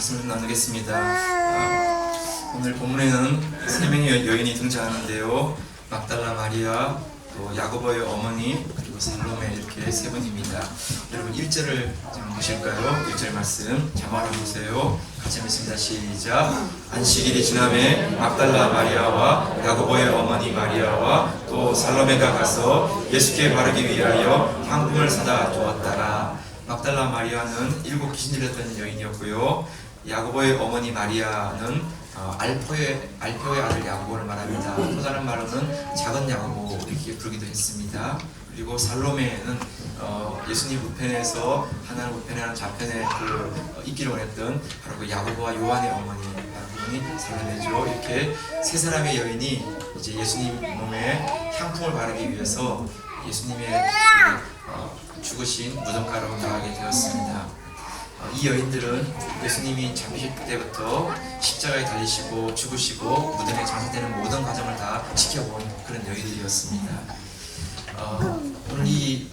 말씀을 좀 나누겠습니다. 오늘 본문에는 세 명의 여인이 등장하는데요. 막달라 마리아, 또 야고보의 어머니, 그리고 살로메, 이렇게 세 분입니다. 여러분 1절을 한번 보실까요? 1절 말씀 자막을 한번 보세요. 같이 읽습니다. 시작. 안식일이 지남에 막달라 마리아와 야고보의 어머니 마리아와 또 살로메가 가서 예수께 바르기 위하여 향품을 사다 두었더라. 막달라 마리아는 7 귀신 들렸던 여인이었고요. 야고보의 어머니 마리아는 알포의 아들 야고보를 말합니다. 또 다른 말로는 작은 야고보 이렇게 부르기도 했습니다. 그리고 살로메는 예수님 우편에서 하나님 우편에 하는 좌편에 있기를 원했던 바로 그 야고보와 요한의 어머니 살로메죠. 이렇게 세 사람의 여인이 이제 예수님 몸에 향품을 바르기 위해서 예수님의 죽으신 무덤가로 나가게 되었습니다. 이 여인들은 예수님이 잡히실 때부터 십자가에 달리시고 죽으시고 무덤에 장사되는 모든 과정을 다 지켜본 그런 여인들이었습니다. 오늘 이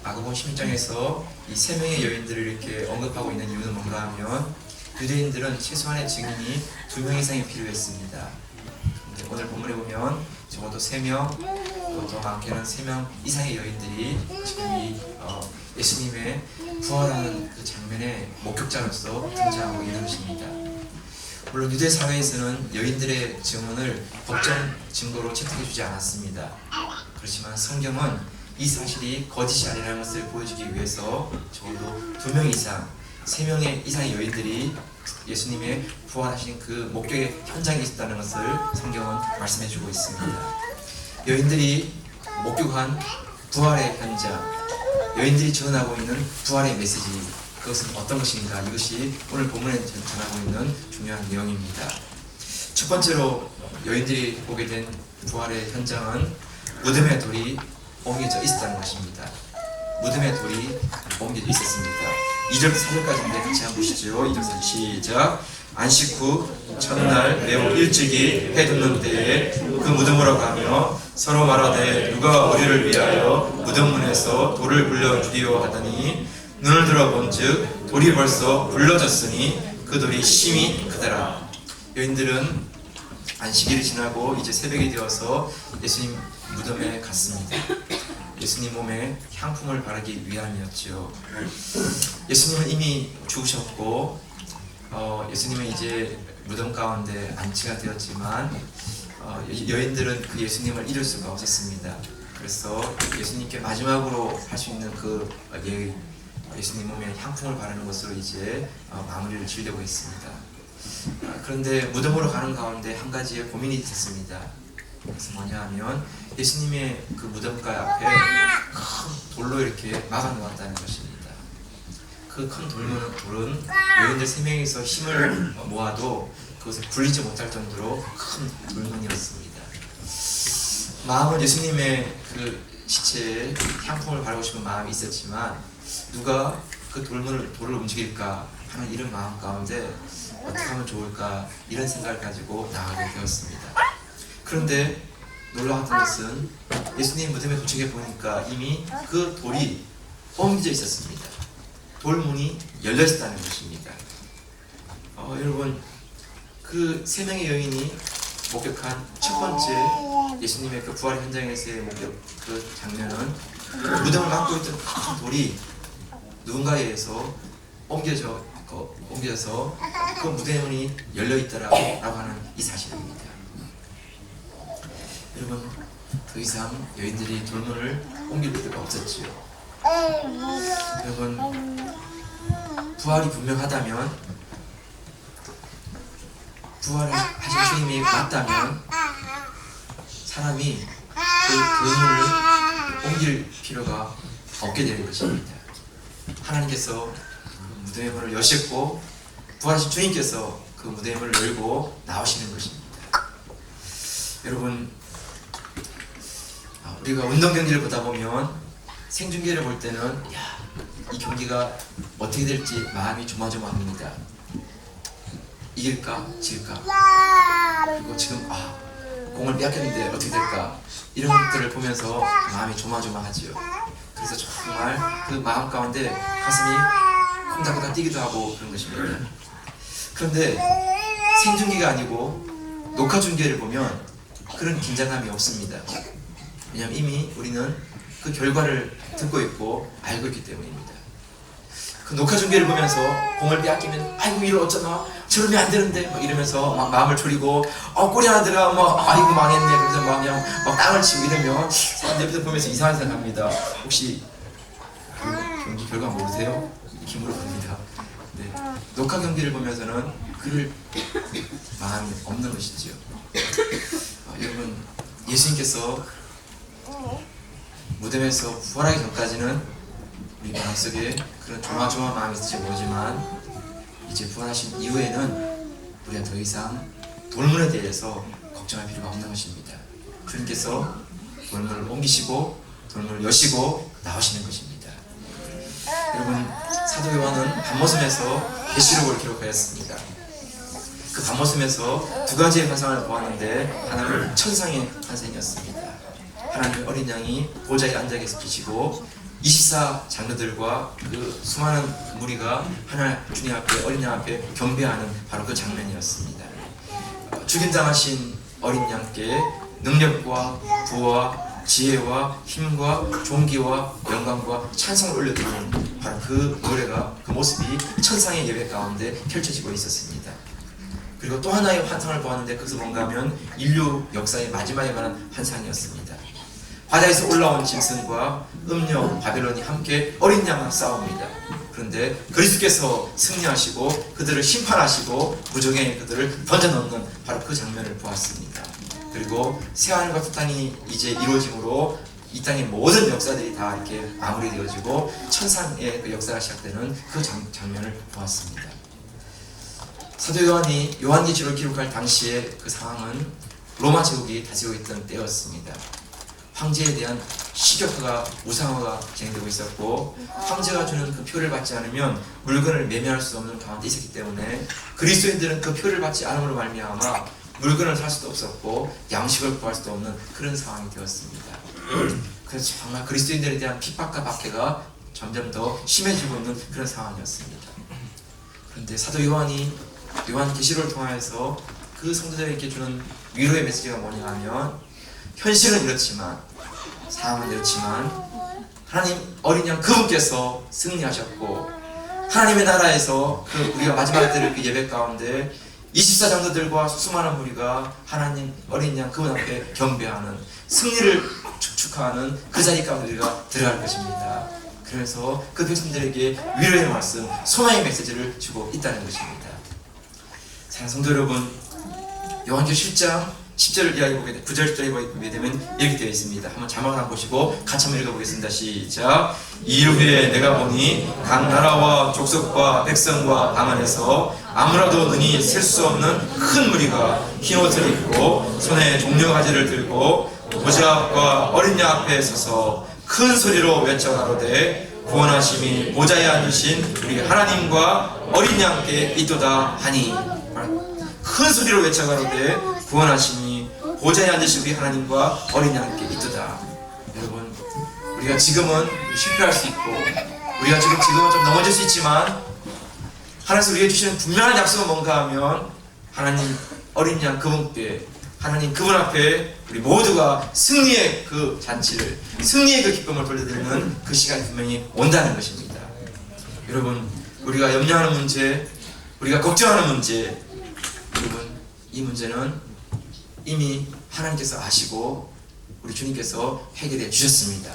마가복음 16장에서 이 세 명의 여인들을 이렇게 언급하고 있는 이유는 뭔가 하면 유대인들은 최소한의 증인이 2명 이상이 필요했습니다. 오늘 본문에 보면 적어도 3명, 더 많게는 3명 이상의 여인들이 지금 이 예수님의 부활하는 그 장면의 목격자로서 등장하고 있는 것입니다. 물론 유대 사회에서는 여인들의 증언을 법정 증거로 채택해주지 않았습니다. 그렇지만 성경은 이 사실이 거짓이 아니라는 것을 보여주기 위해서 적어도 2명 이상, 3명의 이상의 여인들이 예수님의 부활하신 그 목격의 현장에 있었다는 것을 성경은 말씀해주고 있습니다. 여인들이 목격한 부활의 현장, 여인들이 전하고 있는 부활의 메시지, 그것은 어떤 것인가? 이것이 오늘 본문에 전하고 있는 중요한 내용입니다. 첫 번째로 여인들이 보게 된 부활의 현장은 무덤의 돌이 옮겨져 있었다는 것입니다. 무덤의 돌이 옮겨져 있었습니다. 2절부터 4절까지인데 같이 한번 보시죠. 2절부터 시작. 안식 후 첫날 매우 일찍이 해 돋는 때에 그 무덤으로 가며 서로 말하되 누가 우리를 위하여 무덤문에서 돌을 불러주리오 하더니 눈을 들어본즉 돌이 벌써 불러졌으니 그 돌이 심히 크더라. 여인들은 안식일이 지나고 이제 새벽이 되어서 예수님 무덤에 갔습니다. 예수님 몸에 향품을 바르기 위함이었죠. 예수님은 이미 죽으셨고 예수님은 이제 무덤 가운데 안치가 되었지만 여인들은 그 예수님을 잃을 수가 없었습니다. 그래서 예수님께 마지막으로 할 수 있는 그 예수님 몸에 향품을 바르는 것으로 이제 마무리를 지으려고 했습니다. 그런데 무덤으로 가는 가운데 한 가지의 고민이 있었습니다. 그것은 뭐냐 하면 예수님의 그 무덤가 앞에 큰 돌로 이렇게 막아 놓았다는 것입니다. 그 큰 돌은 여인들 3명이서 힘을 모아도 그것을 굴리지 못할 정도로 큰 돌문이었습니다. 마음은 예수님의 그 시체에 향품을 바르고 싶은 마음이 있었지만 누가 그 돌을 움직일까 하는 이런 마음 가운데 어떻게 하면 좋을까 이런 생각을 가지고 나가게 되었습니다. 그런데 놀라웠던 것은 예수님 무덤에 도착해 보니까 이미 그 돌이 옮겨져 있었습니다. 돌문이 열려 있었다는 것입니다. 여러분, 그 3명의 여인이 목격한 첫 번째 예수님의 그 부활 현장에서의 목격 그 장면은 무덤을 막고 있던 큰 돌이 누군가에 의해서 옮겨져서 그 무덤의 문이 열려 있더라고 하는 이 사실입니다. 여러분, 더 이상 여인들이 돌문을 옮길 필요가 없었지요. 여러분, 부활이 분명하다면, 부활을 하신 주님이 맞다면 사람이 그 돌문을 옮길 필요가 없게 되는 것입니다. 하나님께서 그 무덤의 문을 여셨고 부활하신 주님께서 그 무덤의 문을 열고 나오시는 것입니다. 여러분, 우리가 운동 경기를 보다 보면 생중계를 볼 때는 이 경기가 어떻게 될지 마음이 조마조마합니다. 이길까 질까, 그리고 지금 공을 빼앗겼는데 어떻게 될까, 이런 것들을 보면서 마음이 조마조마하지요. 그래서 정말 그 마음 가운데 가슴이 콩닥콩닥 뛰기도 하고 그런 것입니다. 그런데 생중계가 아니고 녹화 중계를 보면 그런 긴장감이 없습니다. 왜냐하면 이미 우리는 그 결과를 듣고 있고 알고 있기 때문입니다. 그 녹화 중계를 보면서 공을 빼앗기면 아이고 이걸 어쩌나 저러면 안 되는데 막 이러면서 막 마음을 졸이고 골이 하나 들어가 막 아이고 망했네 그래서 막 그냥 막 땅을 치고 이러면 사람들 보면서 이상한 생각합니다. 혹시 그 경기 결과 모르세요? 이렇게 물어봅니다. 네. 녹화 경기를 보면서는 그럴 마음이 없는 것이지요. 여러분 예수님께서 무덤에서 부활하기 전까지는 우리 마음속에 그런 조마조마한 마음이 있을지 모르지만 이제 부활하신 이후에는 우리가 더 이상 돌문에 대해서 걱정할 필요가 없는 것입니다. 주님께서 돌문을 옮기시고 돌문을 여시고 나오시는 것입니다. 여러분 사도 요한은 밤모섬에서 계시록을 기록하였습니다. 그 밤모섬에서 두 가지의 환상을 보았는데 하나는 천상의 환상이었습니다. 하나님의 어린 양이 보좌에 앉아 계시고 24 장로들과 그 수많은 무리가 하나 주님 앞에 어린 양 앞에 경배하는 바로 그 장면이었습니다. 죽임당하신 어린 양께 능력과 부와 지혜와 힘과 존귀와 영광과 찬송을 올려드리는 바로 그 노래가 그 모습이 천상의 예배 가운데 펼쳐지고 있었습니다. 그리고 또 하나의 환상을 보았는데 그것은 뭔가 하면 인류 역사의 마지막에 관한 환상이었습니다. 바다에서 올라온 짐승과 음녀 바벨론이 함께 어린 양과 싸웁니다. 그런데 그리스도께서 승리하시고 그들을 심판하시고 무적에 그들을 던져넣는 바로 그 장면을 보았습니다. 그리고 새하늘과 새 땅이 이제 이루어짐으로 이 땅의 모든 역사들이 다 이렇게 마무리되어지고 천상의 그 역사가 시작되는 그 장면을 보았습니다. 사도 요한이 요한계시록을 기록할 당시에 그 상황은 로마 제국이 다스리고 있던 때였습니다. 황제에 대한 식욕화가 우상화가 진행되고 있었고 황제가 주는 그 표를 받지 않으면 물건을 매매할 수 없는 가운데 있었기 때문에 그리스도인들은 그 표를 받지 않음으로 말미암아 물건을 살 수도 없었고 양식을 구할 수도 없는 그런 상황이 되었습니다. 그래서 정말 그리스도인들에 대한 핍박과 박해가 점점 더 심해지고 있는 그런 상황이었습니다. 그런데 사도 요한이 요한계시록을 통하여서 그 성도들에게 주는 위로의 메시지가 뭐냐 하면 현실은 이렇지만 상황은 이렇지만 하나님 어린 양 그분께서 승리하셨고 하나님의 나라에서 그 우리가 마지막 때를 그 예배 가운데 24 장로들과 수많은 무리가 하나님 어린 양 그분 앞에 경배하는 승리를 축축하는 그 자리 가운데 우리가 들어갈 것입니다. 그래서 그 백성들에게 위로의 말씀, 소망의 메시지를 주고 있다는 것입니다. 사랑하는 성도 여러분, 요한계시록 10장 10절을 이야기 보게 되면 9절 10절을 보게 되면 이렇게 되어 있습니다. 한번 자막을 한번 보시고 같이 한번 읽어보겠습니다. 시작. 이일 후에 내가 보니 각 나라와 족속과 백성과 방언에서 아무라도 능히 셀 수 없는 큰 무리가 흰 옷을 입고 손에 종려 가지를 들고 보좌 앞과 어린 양 앞에 서서 큰 소리로 외쳐 가로되 구원하심이 보좌에 앉으신 우리 하나님과 어린 양께 있도다 하니 큰 소리로 외쳐 가로되 구원하심이 보좌에 앉으신 우리 하나님과 어린 양께 있도다. 여러분 우리가 지금은 실패할 수 있고 우리가 지금은 좀 넘어질 수 있지만 하나님께서 우리에게 주시는 분명한 약속은 뭔가 하면 하나님 어린 양 그분께 하나님 그분 앞에 우리 모두가 승리의 그 잔치를 승리의 그 기쁨을 돌려드리는 그 시간이 분명히 온다는 것입니다. 여러분 우리가 염려하는 문제 우리가 걱정하는 문제 여러분 이 문제는 이미 하나님께서 아시고 우리 주님께서 해결해 주셨습니다.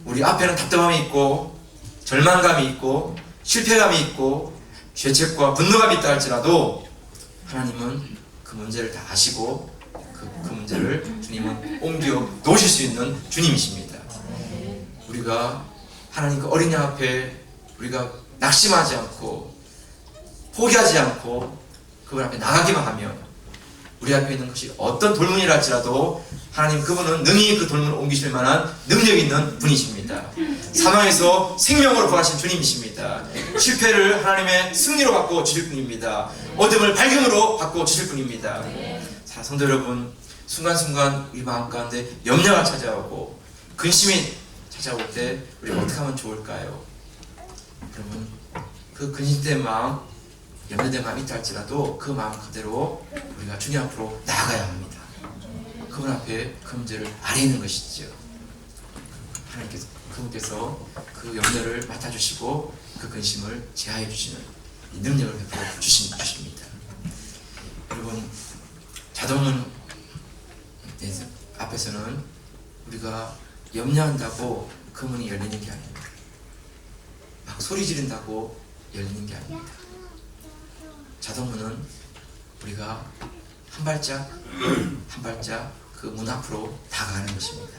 우리 앞에는 답답함이 있고 절망감이 있고 실패감이 있고 죄책과 분노감이 있다 할지라도 하나님은 그 문제를 다 아시고 그 문제를 주님은 옮겨 놓으실 수 있는 주님이십니다. 우리가 하나님 그 어린 양 앞에 우리가 낙심하지 않고 포기하지 않고 그분 앞에 나가기만 하면 우리 앞에 있는 것이 어떤 돌문이라 할지라도 하나님 그분은 능히 그 돌문을 옮기실 만한 능력이 있는 분이십니다. 사망에서 생명으로 부활하신 주님이십니다. 실패를 하나님의 승리로 바꿔 주실 분입니다. 어둠을 밝음으로 바꿔 주실 분입니다. 자, 성도 여러분 순간순간 우리 마음 가운데 염려가 찾아오고 근심이 찾아올 때 우리가 어떻게 하면 좋을까요? 여러분 그 근심된 마음 염려된 마음이 있다 할지라도 그 마음 그대로 우리가 주님 앞으로 나아가야 합니다. 그분 앞에 그 문제를 아뢰는 것이죠. 하나님께서 그분께서 그 염려를 맡아주시고 그 근심을 제하해 주시는 이 능력을 베풀어 주십니다. 여러분, 자동문 앞에서는 우리가 염려한다고 그 문이 열리는 게 아닙니다. 막 소리 지른다고 열리는 게 아닙니다. 자동문은 우리가 한 발짝 한 발짝 그 문 앞으로 다가가는 것입니다.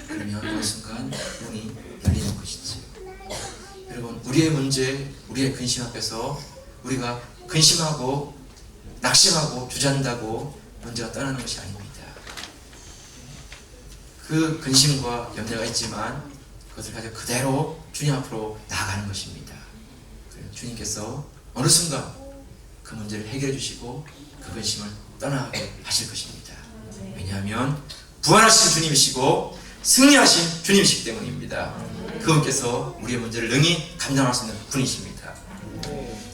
그러면 어느 순간 문이 열리는 것이지요. 여러분, 우리의 문제, 우리의 근심 앞에서 우리가 근심하고 낙심하고 주저한다고 문제가 떠나는 것이 아닙니다. 그 근심과 염려가 있지만 그것을 가지고 그대로 주님 앞으로 나아가는 것입니다. 주님께서 어느 순간 그 문제를 해결해 주시고 그 근심을 떠나게 하실 것입니다. 왜냐하면 부활하신 주님이시고 승리하신 주님이시기 때문입니다. 그분께서 우리의 문제를 능히 감당할 수 있는 분이십니다.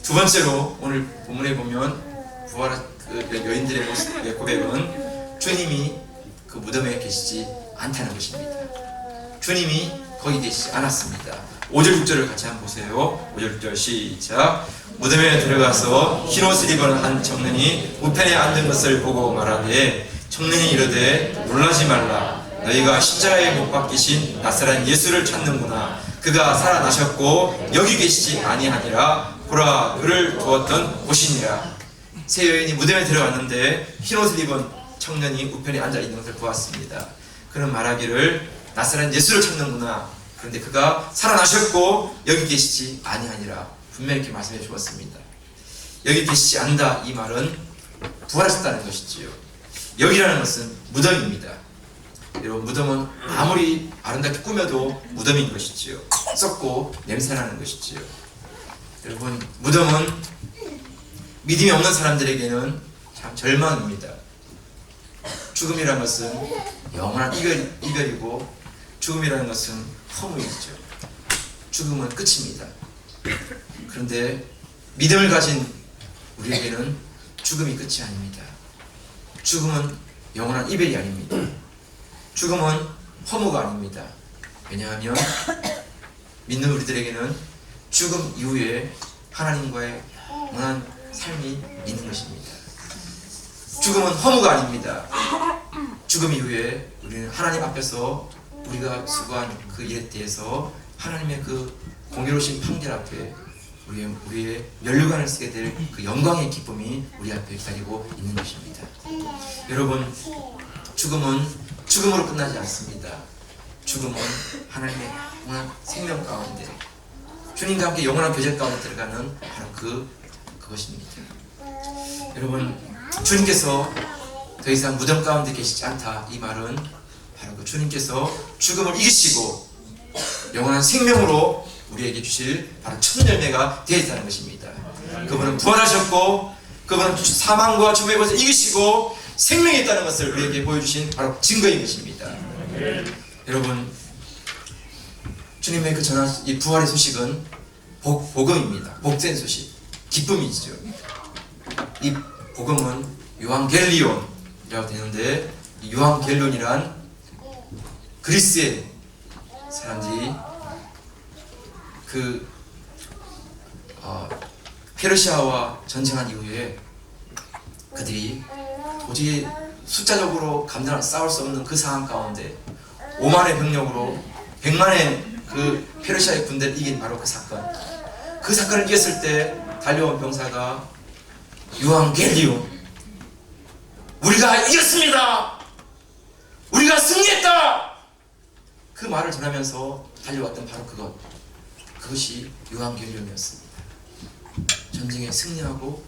두 번째로 오늘 본문에 보면 부활한 그 여인들의 고백은 주님이 그 무덤에 계시지 않다는 것입니다. 주님이 거기 계시지 않았습니다. 5절 6절을 같이 한번 보세요. 5절 6절 시작. 무덤에 들어가서 흰옷을 입은 한 청년이 우편에 앉은 것을 보고 말하되 청년이 이르되 놀라지 말라. 너희가 십자가에 못 박히신 나사렛 예수를 찾는구나. 그가 살아나셨고 여기 계시지 아니하니라. 보라, 그를 두었던 곳이니라. 세 여인이 무덤에 들어갔는데 흰옷을 입은 청년이 우편에 앉아 있는 것을 보았습니다. 그는 말하기를 나사렛 예수를 찾는구나. 그런데 그가 살아나셨고 여기 계시지 아니하니라. 분명히 이렇게 말씀해 주었습니다. 여기 계시지 않는다, 이 말은 부활하셨다는 것이지요. 여기라는 것은 무덤입니다. 여러분, 무덤은 아무리 아름답게 꾸며도 무덤인 것이지요. 썩고 냄새나는 것이지요. 여러분, 무덤은 믿음이 없는 사람들에게는 참 절망입니다. 죽음이라는 것은 영원한 이별이고 죽음이라는 것은 허무이죠. 죽음은 끝입니다. 그런데 믿음을 가진 우리에게는 죽음이 끝이 아닙니다. 죽음은 영원한 이별이 아닙니다. 죽음은 허무가 아닙니다. 왜냐하면 믿는 우리들에게는 죽음 이후에 하나님과의 영원한 삶이 있는 것입니다. 죽음은 허무가 아닙니다. 죽음 이후에 우리는 하나님 앞에서 우리가 수고한 그 일에 대해서 하나님의 그 공의로우신 판결 앞에 우리의 면류관을 쓰게 될 그 영광의 기쁨이 우리 앞에 기다리고 있는 것입니다. 여러분, 죽음은 죽음으로 끝나지 않습니다. 죽음은 하나님의 영원한 생명 가운데 주님과 함께 영원한 교제 가운데 들어가는 바로 그것입니다. 여러분, 주님께서 더 이상 무덤 가운데 계시지 않다, 이 말은 바로 그 주님께서 죽음을 이기시고 영원한 생명으로 우리에게 주실 바로 첫 열매가 되어 있다는 것입니다. 그분은 부활하셨고 그분은 사망과 죽음의 것을 이기시고 생명이 있다는 것을 우리에게 보여주신 바로 증거인 것입니다. 여러분, 주님의 그 전한 이 부활의 소식은 복음입니다. 복된 소식, 기쁨이죠. 이 복음은 요한겔리온이라고 되는데, 이 요한겔리온이란 그리스의 사람들이 페르시아와 전쟁한 이후에 그들이 도저히 숫자적으로 싸울 수 없는 그 상황 가운데 5만의 병력으로 100만의 그 페르시아의 군대를 이긴 바로 그 사건을 이겼을 때 달려온 병사가 요한겔리온, 우리가 이겼습니다! 우리가 승리했다! 그 말을 전하면서 달려왔던 바로 그것이 요한겔리온이었습니다. 전쟁에 승리하고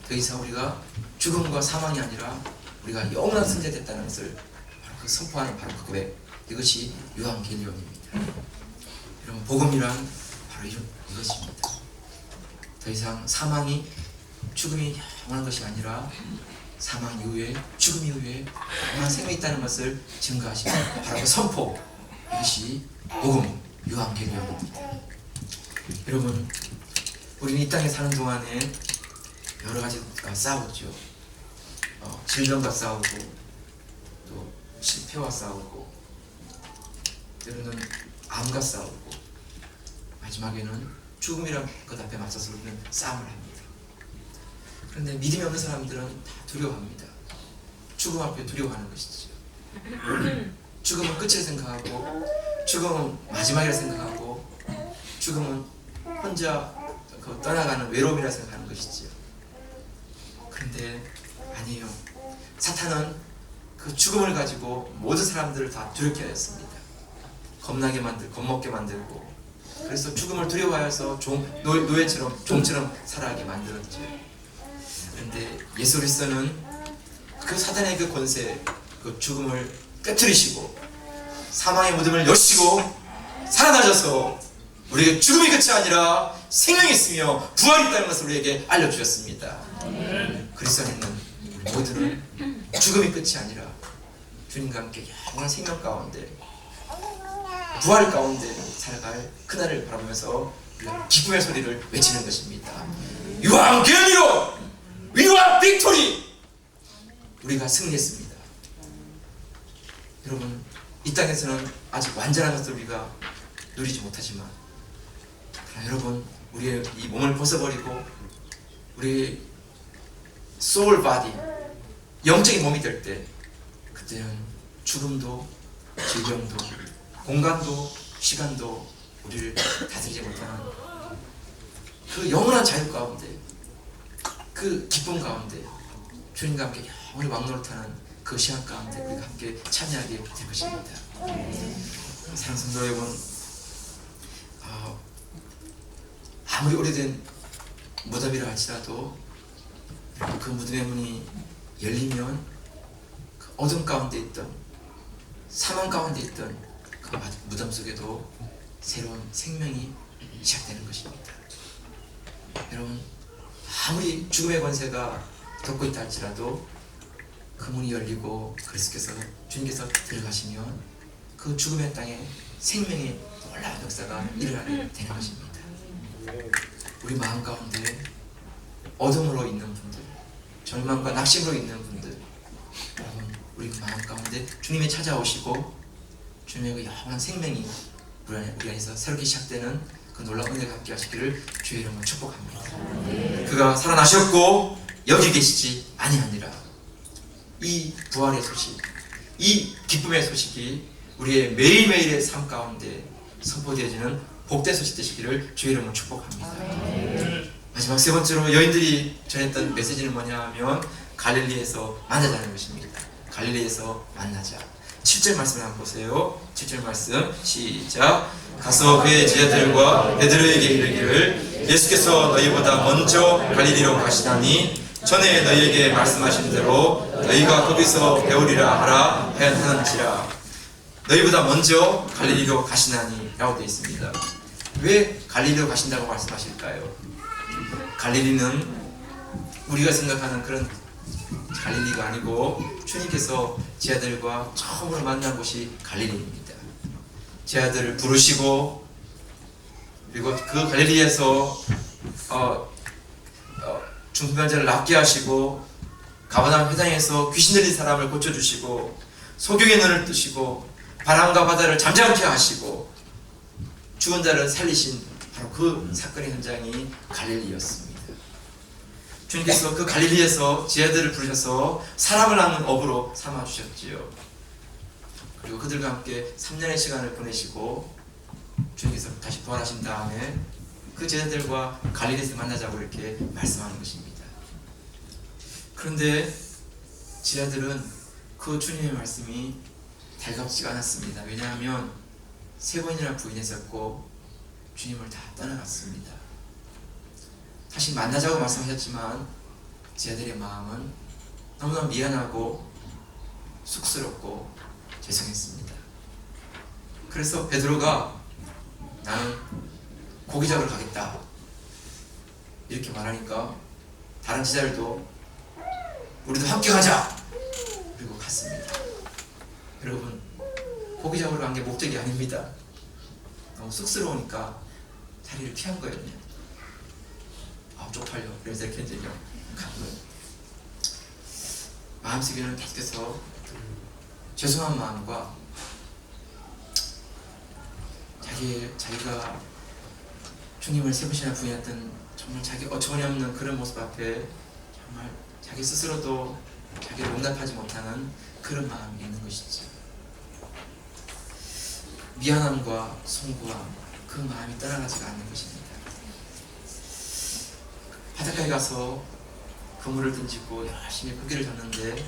더 이상 우리가 죽음과 사망이 아니라 우리가 영원한 승자됐다는 것을 바로 선포하는 바로 그 고백, 이것이 요한겔리온입니다. 여러분, 복음이란 바로 이것입니다. 더 이상 죽음이 영원한 것이 아니라 사망 이후에, 죽음 이후에 영원한 생명이 있다는 것을 증거하시는 바로 그 선포, 이것이 복음, 요한겔리온입니다. 여러분, 우리는 이 땅에 사는 동안에 여러 가지가 싸웠죠. 질병과 싸우고 또 실패와 싸우고 때로는 암과 싸우고 마지막에는 죽음이란 것 앞에 맞서서 우리는 싸움을 합니다. 그런데 믿음이 없는 사람들은 다 두려워합니다. 죽음 앞에 두려워하는 것이죠. 죽음은 끝을 생각하고 죽음은 마지막이라 생각하고 죽음은 혼자 떠나가는 외로움이라 생각하는 것이지요. 그런데 아니에요. 사탄은 그 죽음을 가지고 모든 사람들을 다 두렵게 하였습니다. 겁나게 겁먹게 만들고 그래서 죽음을 두려워하여서 노예처럼 종처럼 살아가게 만들었죠. 그런데 예수 그리스도는 그 사단의 그 권세, 그 죽음을 깨뜨리시고 사망의 무덤을 여시고 살아나셔서 우리에게 죽음이 끝이 아니라 생명이 있으며 부활이 있다는 것을 우리에게 알려주셨습니다. 그리스도 안에 있는 우리 모두는 죽음이 끝이 아니라 주님과 함께 영원한 생명 가운데 부활 가운데 살아갈 그날을 바라보면서 기쁨의 소리를 외치는 것입니다. 유한견이로 위와 빅토리! 우리가 승리했습니다. 여러분, 이 땅에서는 아직 완전한 것을 우리가 누리지 못하지만 그러나 여러분, 우리의 이 몸을 벗어버리고 우리의 소울 바디, 영적인 몸이 될 때 그때는 죽음도 질병도 공간도 시간도 우리를 다스리지 못하는 그 영원한 자유 가운데 그 기쁨 가운데 주님과 함께 영원히 왕노릇하는 그 시간 가운데 우리가 함께 참여하게 될 것입니다. 사랑하는 성도 여러분, 아무리 오래된 무덤이라 할지라도 그 무덤의 문이 열리면 그 어둠 가운데 있던 사망 가운데 있던 그 무덤 속에도 새로운 생명이 시작되는 것입니다. 여러분, 아무리 죽음의 권세가 덮고 있다 할지라도 그 문이 열리고 그리스도께서 주님께서 들어가시면 그 죽음의 땅에 생명의 놀라운 역사가 일어나게 되는 것입니다. 우리 마음 가운데 어둠으로 있는 분들, 절망과 낙심으로 있는 분들, 여러분, 우리 그 마음 가운데 주님이 찾아오시고 주님의 그 영원한 생명이 우리 안에서 새롭게 시작되는 그 놀라운 은혜가 함께 하시기를 주의 이름으로 축복합니다. 그가 살아나셨고 여기 계시지 아니하니라. 이 부활의 소식, 이 기쁨의 소식이 우리의 매일매일의 삶 가운데 선포되어지는 복된 소식 되시기를 주의 이름으로 축복합니다. 마지막 세 번째로 여인들이 전했던 메시지는 뭐냐 하면 갈릴리에서 만나자는 것입니다. 갈릴리에서 만나자. 7절 말씀을 한번 보세요. 7절 말씀 시작. 가서 그의 제자들과 베드로에게 이르기를 예수께서 너희보다 먼저 갈릴리로 가시다니 전에 너희에게 말씀하신 대로 너희가 거기서 배우리라 하라 하였는지라. 너희보다 먼저 갈릴리로 가시나니 라고 되어 있습니다. 왜 갈릴리로 가신다고 말씀하실까요? 갈릴리는 우리가 생각하는 그런 갈릴리가 아니고 주님께서 제자들과 처음으로 만난 곳이 갈릴리입니다. 제자들을 부르시고 그리고 그 갈릴리에서 중풍병자를 낫게 하시고 가버나움 회당에서 귀신 들린 사람을 고쳐주시고 소경의 눈을 뜨시고 바람과 바다를 잠잠케 하시고 죽은 자를 살리신 바로 그 사건의 현장이 갈릴리였습니다. 주님께서 그 갈릴리에서 제자들을 부르셔서 사람을 낳는 업으로 삼아주셨지요. 그리고 그들과 함께 3년의 시간을 보내시고 주님께서 다시 부활하신 다음에 그 제자들과 갈릴리에서 만나자고 이렇게 말씀하는 것입니다. 그런데 제자들은 그 주님의 말씀이 달갑지가 않았습니다. 왜냐하면 3번이나 부인했었고 주님을 다 떠나갔습니다. 다시 만나자고 말씀하셨지만 제자들의 마음은 너무나 미안하고 쑥스럽고 죄송했습니다. 그래서 베드로가 나는 고기 잡으러 가겠다 이렇게 말하니까 다른 제자들도 우리도 함께 가자 그리고 갔습니다. 여러분, 고기 잡으러 간 게 목적이 아닙니다. 너무 쑥스러우니까 자리를 피한 거예요. 그냥. 쪽팔려. 그래서 이렇게 했더니요. 마음속에는 계속해서 죄송한 마음과 자기가 주님을 세 번이나 부인했던 정말 자기 어처구니없는 그런 모습 앞에 정말 자기 스스로도 자기를 용납하지 못하는 그런 마음이 있는 것이죠. 미안함과 송구함, 그 마음이 떠나가지가 않는 것입니다. 바닷가에 가서 그물을 던지고 열심히 고기를 잡는데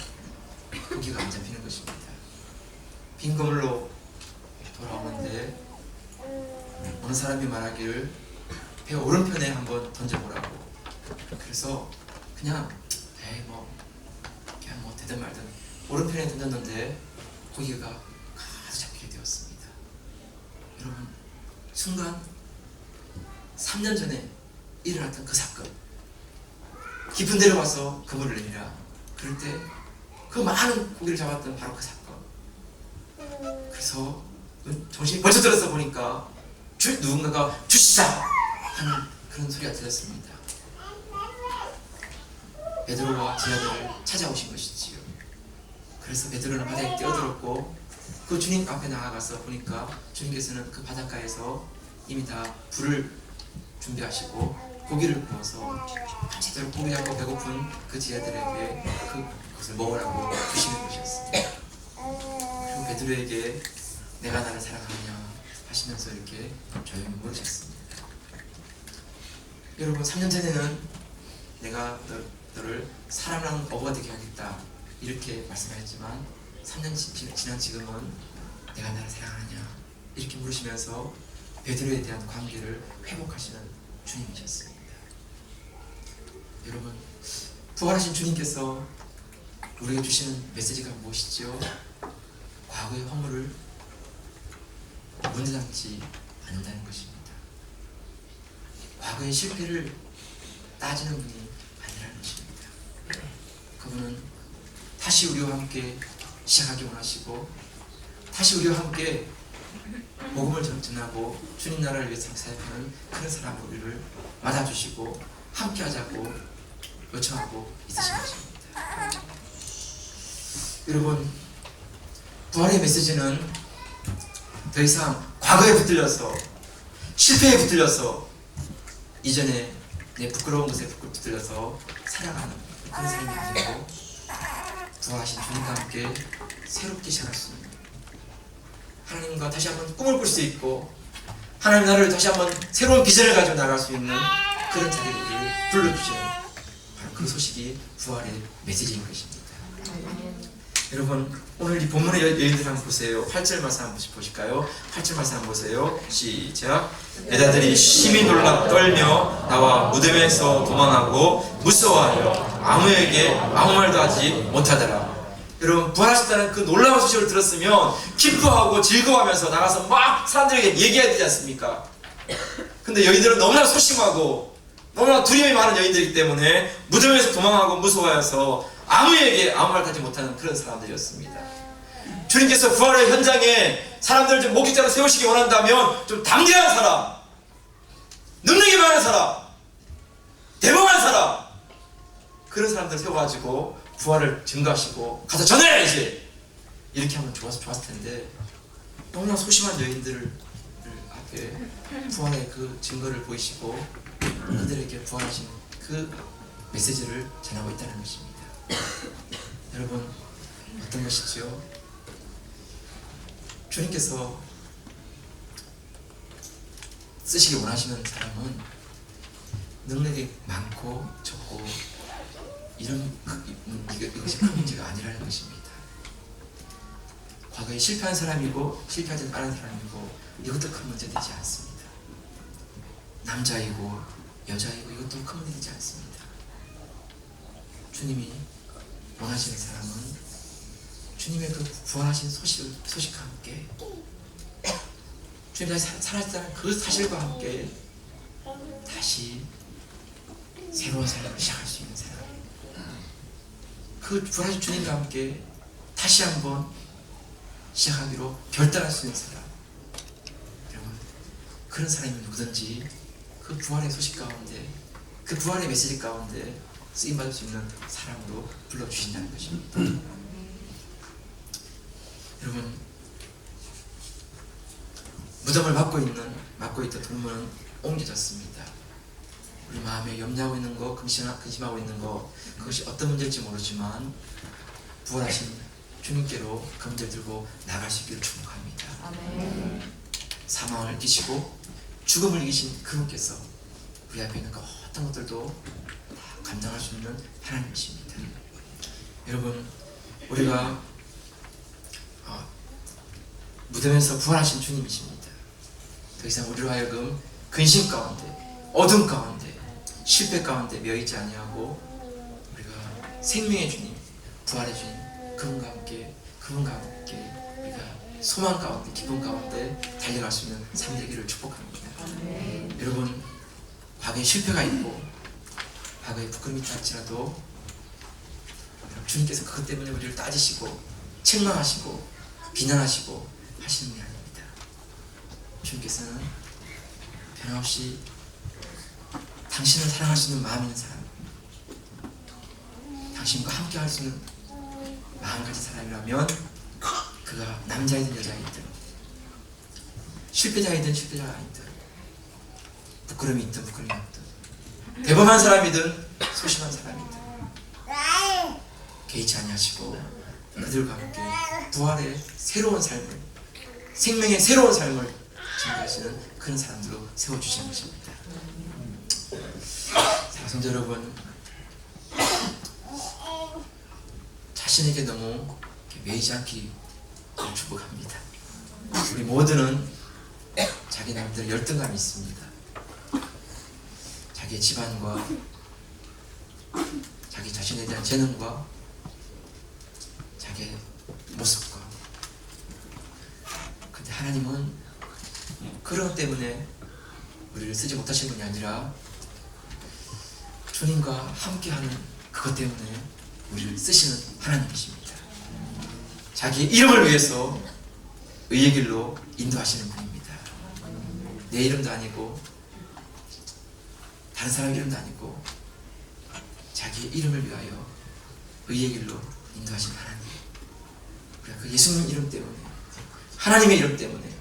고기가 안 잡히는 것입니다. 빈 그물로 돌아오는데 어느 사람이 말하기를 배 오른편에 한번 던져보라고. 그래서 그냥 그냥 되든 말든 오른편에 던졌는데 고기가 가득 잡히게 되었습니다. 여러분, 순간 3년 전에 일어났던 그 사건, 깊은 데로 와서 그물을 내리라. 그럴 때 그 많은 고기를 잡았던 바로 그 사건. 그래서 정신이 벌써 들어서 보니까 누군가가 주시자 하는 그런 소리가 들렸습니다. 베드로와 제자들을 찾아오신 것이지요. 그래서 베드로는 바다에 뛰어들었고 그 주님 앞에 나아가서 보니까 주님께서는 그 바닷가에서 이미 다 불을 준비하시고 고기를 구워서 밤새도록 고기 잡고 배고픈 그 제자들에게 그것을 먹으라고 주시는 것이었습니다. 그리고 베드로에게 내가 나를 사랑하느냐 하시면서 이렇게 조용히 물으셨습니다. 여러분, 3년 전에는 내가 너를 사랑하는 어부가 되게 하겠다 이렇게 말씀하셨지만 3년 지난 지금은 내가 나를 사랑하느냐 이렇게 물으시면서 베드로에 대한 관계를 회복하시는 주님이셨습니다. 여러분, 부활하신 주님께서 우리에게 주시는 메시지가 무엇이지요? 과거의 허물을 문제 삼지 않는다는 것입니다. 과거의 실패를 따지는 분이 아니라는 것입니다. 그분은 다시 우리와 함께 시작하기 원하시고 다시 우리와 함께 복음을 전하고 주님 나라를 위해서 사역하는 그런 사람 우리를 맞아주시고 함께 하자고 요청하고 있으신 것입니다. 여러분, 부활의 메시지는 더 이상 과거에 붙들려서 실패에 붙들려서 이전에 내 부끄러운 것에 붙들려서 살아가는 그런 삶이 아니고 부활하신 주님과 함께 새롭게 시작할 수 있는, 하나님과 다시 한번 꿈을 꿀 수 있고 하나님 나라를 다시 한번 새로운 비전을 가지고 나갈 수 있는 그런 자리를 우리를 불러주시는 바로 그 소식이 부활의 메시지인 것입니다. 여러분, 오늘 이 본문의 여인들 한번 보세요. 8절 말씀 한번 보실까요? 8절 말씀 한번 보세요. 시작. 여자들이 심히 놀라 떨며 나와 무덤에서 도망하고 무서워하여 아무에게 아무 말도 하지 못하더라. 여러분, 부활하셨다는 그 놀라운 소식을 들었으면 기뻐하고 즐거워하면서 나가서 막 사람들에게 얘기해야 되지 않습니까? 근데 여인들은 너무나 소심하고 너무나 두려움이 많은 여인들이기 때문에 무덤에서 도망하고 무서워해서 아무에게 아무 말 하지 못하는 그런 사람들이었습니다. 주님께서 부활의 현장에 사람들을 좀 목격자로 세우시기 원한다면 좀 담대한 사람, 능력이 많은 사람, 대범한 사람, 그런 사람들 세워가지고 부활을 증거하시고 가서 전해야지 이렇게 하면 좋았을 텐데 너무나 소심한 여인들 앞에 부활의 그 증거를 보이시고 그들에게 부활하신 그 메시지를 전하고 있다는 것입니다. 여러분, 어떤 것이지요? 주님께서 쓰시기 원하시는 사람은 능력이 많고 적고 이것이 큰 문제가 아니라는 것입니다. 과거에 실패한 사람이고 실패하지 않은 사람이고 이것도 큰 문제 되지 않습니다. 남자이고 여자이고 이것도 큰 문제 되지 않습니다. 주님이 원하시는 사람은 주님의 그 부활하신 소식과 함께 주님이 살아있다는 그 사실과 함께 다시 새로운 삶을 시작할 수 있는 사람, 그 부활하신 주님과 함께 다시 한번 시작하기로 결단할 수 있는 사람, 여러분, 그런 사람이 누구든지 그 부활의 소식 가운데, 그 부활의 메시지 가운데 쓰임받을 수 있는 사람으로 불러주신다는 것입니다. 여러분, 무덤을 막고 있던 돌문은 옮겨졌습니다. 우리 마음에 염려하고 있는 거, 근심하고 있는 거, 그것이 어떤 문제일지 모르지만 부활하신 주님께로 그 문제를 들고 나갈 수 있기를 축복합니다. 아멘. 사망을 이기시고 죽음을 이기신 그분께서 우리 앞에 있는 그 어떤 것들도 다 감당할 수 있는 하나님이십니다. 여러분, 우리가 무덤에서 부활하신 주님이십니다. 더 이상 우리로 하여금 근심 가운데, 어둠 가운데, 실패 가운데 매여있지 아니하고 우리가 생명의 주님, 부활의 주님, 그분과 함께 우리가 소망 가운데, 기쁨 가운데 달려갈 수 있는 삶 되기를 축복합니다. 여러분, 과거에 실패가 있고 과거에 부끄러움이 있다 할지라도 주님께서 그것 때문에 우리를 따지시고 책망하시고 비난하시고 하시는 게 아닙니다. 주님께서는 변함없이 당신을 사랑할 수 있는 마음 있는 사람, 당신과 함께 할 수 있는 마음 가진 사람이라면 그가 남자이든 여자이든 실패자이든 실패자가 아니든 부끄러움이 있든 부끄러움이 없든 대범한 사람이든 소심한 사람이든 개의치 아니하시고 그들과 함께 부활의 새로운 삶을, 생명의 새로운 삶을 증거하시는 그런 사람들로 세워주시는 것입니다. 성도 여러분, 자신에게 너무 매이지 않기 축복합니다. 우리 모두는 자기 나름대로 열등감이 있습니다. 자기의 집안과 자기 자신에 대한 재능과 자기의 모습과, 근데 하나님은 그런 것 때문에 우리를 쓰지 못하신 분이 아니라 주님과 함께하는 그것 때문에 우리를 쓰시는 하나님이십니다. 자기의 이름을 위해서 의의 길로 인도하시는 분입니다. 내 이름도 아니고 다른 사람 이름도 아니고 자기의 이름을 위하여 의의 길로 인도하신 하나님. 우리가 그 예수님 이름 때문에, 하나님의 이름 때문에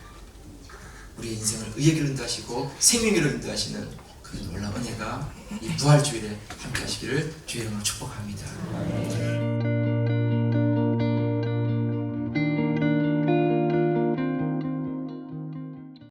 우리의 인생을 의의 길로 인도하시고 생명의 길로 인도하시는 그 놀라운 은혜가 이 부활주일에 함께 하시기를 주의 이름으로 축복합니다.